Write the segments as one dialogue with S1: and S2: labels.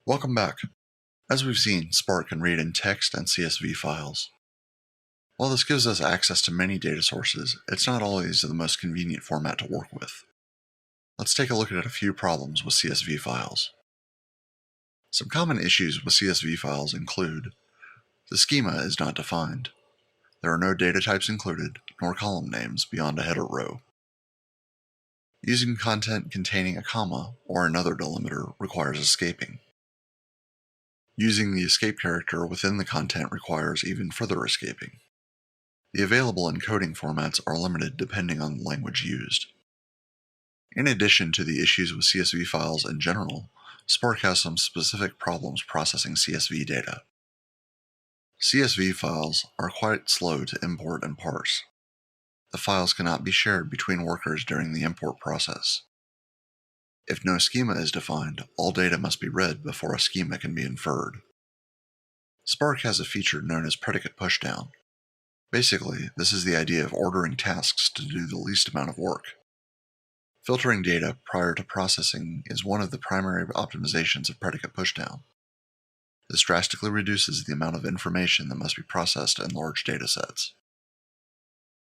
S1: Welcome back. As we've seen, Spark can read in text and CSV files. While this gives us access to many data sources, it's not always the most convenient format to work with. Let's take a look at a few problems with CSV files. Some common issues with CSV files include the schema is not defined. There are no data types included, nor column names beyond a header row. Using content containing a comma or another delimiter requires escaping. Using the escape character within the content requires even further escaping. The available encoding formats are limited depending on the language used. In addition to the issues with CSV files in general, Spark has some specific problems processing CSV data. CSV files are quite slow to import and parse. The files cannot be shared between workers during the import process. If no schema is defined, all data must be read before a schema can be inferred. Spark has a feature known as predicate pushdown. Basically, this is the idea of ordering tasks to do the least amount of work. Filtering data prior to processing is one of the primary optimizations of predicate pushdown. This drastically reduces the amount of information that must be processed in large datasets.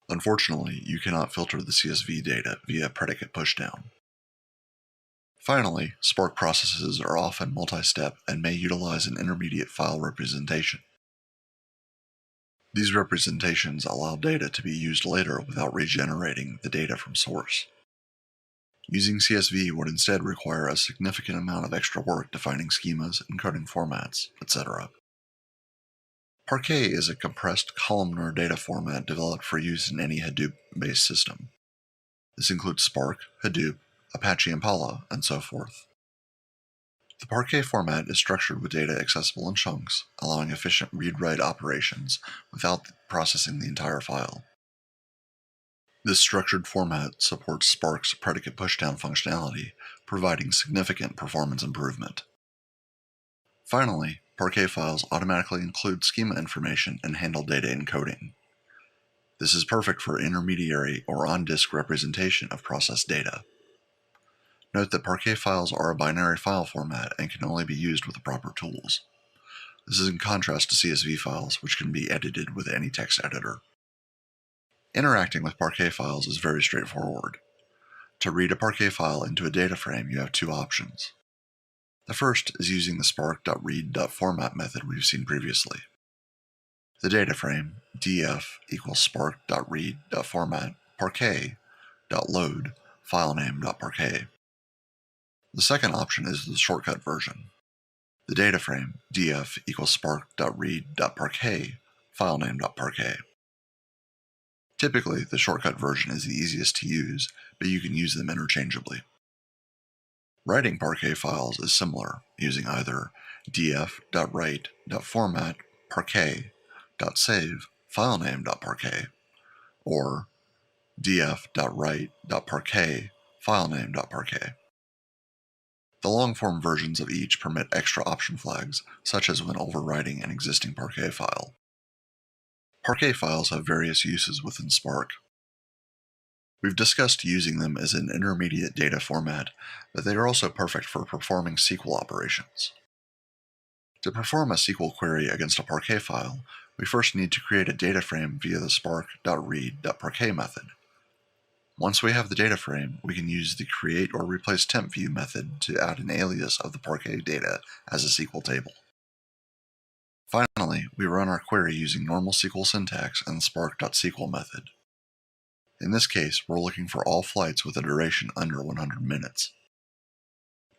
S1: Unfortunately, you cannot filter the CSV data via predicate pushdown. Finally, Spark processes are often multi-step and may utilize an intermediate file representation. These representations allow data to be used later without regenerating the data from source. Using CSV would instead require a significant amount of extra work defining schemas, encoding formats, etc. Parquet is a compressed columnar data format developed for use in any Hadoop-based system. This includes Spark, Hadoop, Apache Impala, and so forth. The Parquet format is structured with data accessible in chunks, allowing efficient read-write operations without processing the entire file. This structured format supports Spark's predicate pushdown functionality, providing significant performance improvement. Finally, Parquet files automatically include schema information and handle data encoding. This is perfect for intermediary or on-disk representation of processed data. Note that Parquet files are a binary file format and can only be used with the proper tools. This is in contrast to CSV files, which can be edited with any text editor. Interacting with Parquet files is very straightforward. To read a Parquet file into a data frame, you have two options. The first is using the spark.read.format method we've seen previously. The data frame, df equals spark.read.format parquet.load filename.parquet. The second option is the shortcut version. The data frame, df equals spark.read.parquet filename.parquet. Typically, the shortcut version is the easiest to use, but you can use them interchangeably. Writing Parquet files is similar, using either df.write.format parquet.save filename.parquet or df.write.parquet filename.parquet. The long-form versions of each permit extra option flags, such as when overwriting an existing Parquet file. Parquet files have various uses within Spark. We've discussed using them as an intermediate data format, but they are also perfect for performing SQL operations. To perform a SQL query against a Parquet file, we first need to create a data frame via the spark.read.parquet method. Once we have the data frame, we can use the create or replace temp view method to add an alias of the Parquet data as a SQL table. Finally, we run our query using normal SQL syntax and the spark.sql method. In this case, we're looking for all flights with a duration under 100 minutes.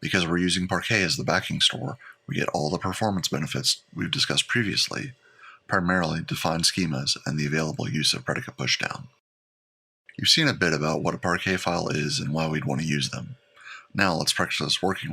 S1: Because we're using Parquet as the backing store, we get all the performance benefits we've discussed previously, primarily defined schemas and the available use of predicate pushdown. You've seen a bit about what a Parquet file is and why we'd want to use them. Now let's practice working